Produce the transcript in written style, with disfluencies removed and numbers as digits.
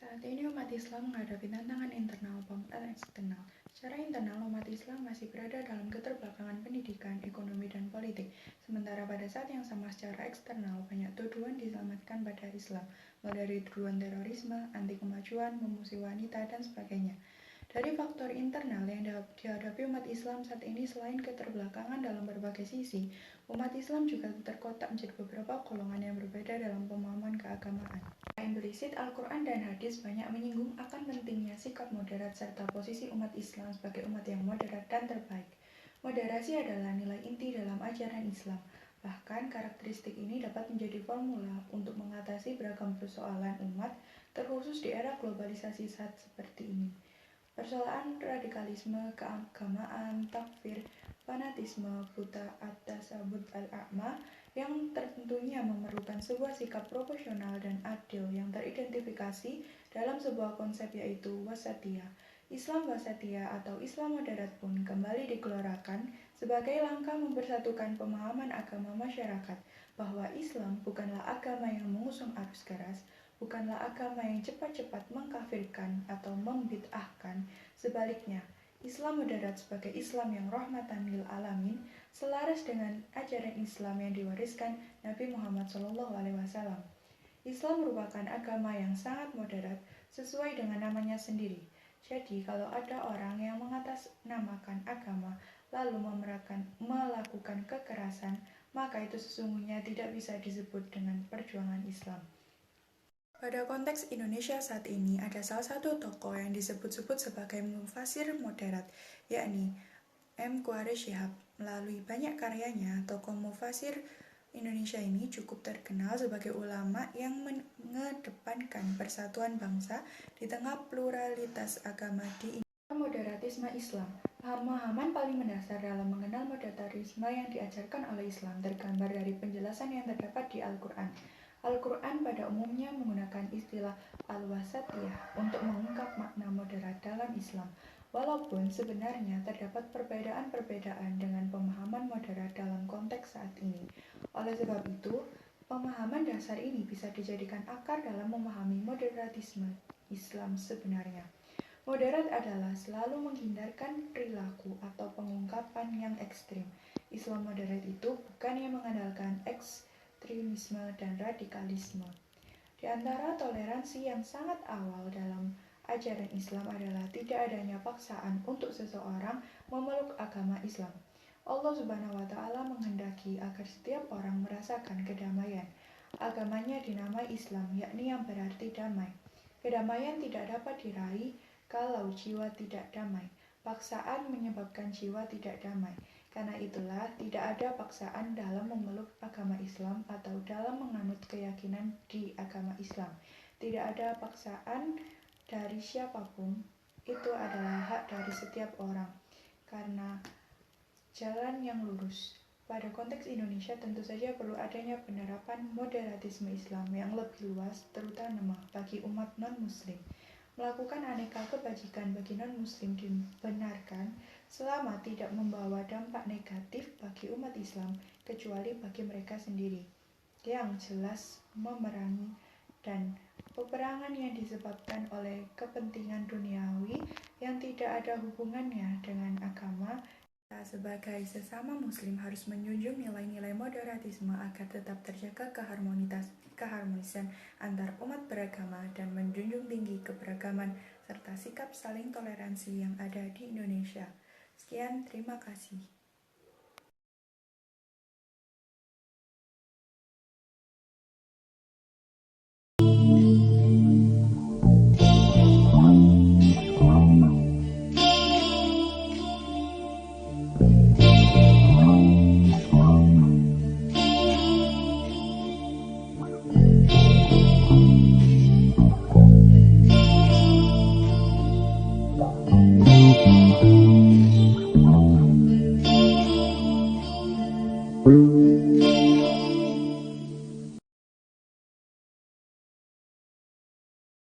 Saat ini umat Islam menghadapi tantangan internal dan eksternal. Secara internal, umat Islam masih berada dalam keterbelakangan pendidikan, ekonomi, dan politik. Sementara pada saat yang sama secara eksternal, banyak tuduhan diselamatkan pada Islam, mulai dari tuduhan terorisme, anti kemajuan, memusuhi wanita, dan sebagainya. Dari faktor internal yang dihadapi umat Islam saat ini selain keterbelakangan dalam berbagai sisi, umat Islam juga terkotak menjadi beberapa golongan yang berbeda dalam pemahaman keagamaan. Implisit Al-Quran dan hadis banyak menyinggung akan pentingnya sikap moderat serta posisi umat Islam sebagai umat yang moderat dan terbaik. Moderasi adalah nilai inti dalam ajaran Islam. Bahkan karakteristik ini dapat menjadi formula untuk mengatasi beragam persoalan umat, terkhusus di era globalisasi saat seperti ini. Persoalan radikalisme, keagamaan, takfir, fanatisme, buta at-tasabut al-a'ma yang tentunya memerlukan sebuah sikap proporsional dan adil yang teridentifikasi dalam sebuah konsep yaitu wasatiyah. Islam wasatiyah atau Islam moderat pun kembali digelorakan sebagai langkah mempersatukan pemahaman agama masyarakat bahwa Islam bukanlah agama yang mengusung arus keras, bukanlah agama yang cepat-cepat mengkafirkan atau membid'ahkan. Sebaliknya, Islam moderat sebagai Islam yang rahmatan lil alamin, selaras dengan ajaran Islam yang diwariskan Nabi Muhammad SAW. Islam merupakan agama yang sangat moderat sesuai dengan namanya sendiri. Jadi, kalau ada orang yang mengatasnamakan agama lalu melakukan kekerasan, maka itu sesungguhnya tidak bisa disebut dengan perjuangan Islam. Pada konteks Indonesia saat ini, ada salah satu tokoh yang disebut-sebut sebagai mufasir moderat, yakni M. Qureshi Shihab. Melalui banyak karyanya, tokoh mufasir Indonesia ini cukup terkenal sebagai ulama yang mengedepankan persatuan bangsa di tengah pluralitas agama di Indonesia. Moderatisme Islam. Pemahaman paling mendasar dalam mengenal moderatisme yang diajarkan oleh Islam tergambar dari penjelasan yang terdapat di Al-Quran. Al-Quran pada umumnya menggunakan istilah al-wasatiyah untuk mengungkap makna moderat dalam Islam, walaupun sebenarnya terdapat perbedaan-perbedaan dengan pemahaman moderat dalam konteks saat ini. Oleh sebab itu, pemahaman dasar ini bisa dijadikan akar dalam memahami moderatisme Islam sebenarnya. Moderat adalah selalu menghindarkan perilaku atau pengungkapan yang ekstrim. Islam moderat itu bukannya mengandalkan ekstremisme dan radikalisme. Di antara toleransi yang sangat awal dalam ajaran Islam adalah tidak adanya paksaan untuk seseorang memeluk agama Islam. Allah Subhanahu wa Ta'ala menghendaki agar setiap orang merasakan kedamaian. Agamanya dinamai Islam, yakni yang berarti damai. Kedamaian tidak dapat diraih kalau jiwa tidak damai. Paksaan menyebabkan jiwa tidak damai. Karena itulah tidak ada paksaan dalam memeluk agama Islam atau dalam menganut keyakinan di agama Islam. Tidak ada paksaan dari siapapun. Itu adalah hak dari setiap orang. Karena jalan yang lurus. Pada konteks Indonesia tentu saja perlu adanya penerapan moderatisme Islam yang lebih luas, terutama bagi umat non-Muslim. Melakukan aneka kebajikan bagi non-Muslim dibenarkan selama tidak membawa dampak negatif bagi umat Islam, kecuali bagi mereka sendiri. Yang jelas memerangi dan peperangan yang disebabkan oleh kepentingan duniawi yang tidak ada hubungannya dengan agama. Kita sebagai sesama Muslim harus menjunjung nilai-nilai moderatisme agar tetap terjaga keharmonisan antar umat beragama dan menjunjung tinggi keberagaman serta sikap saling toleransi yang ada di Indonesia. Sekian, terima kasih. Thank you.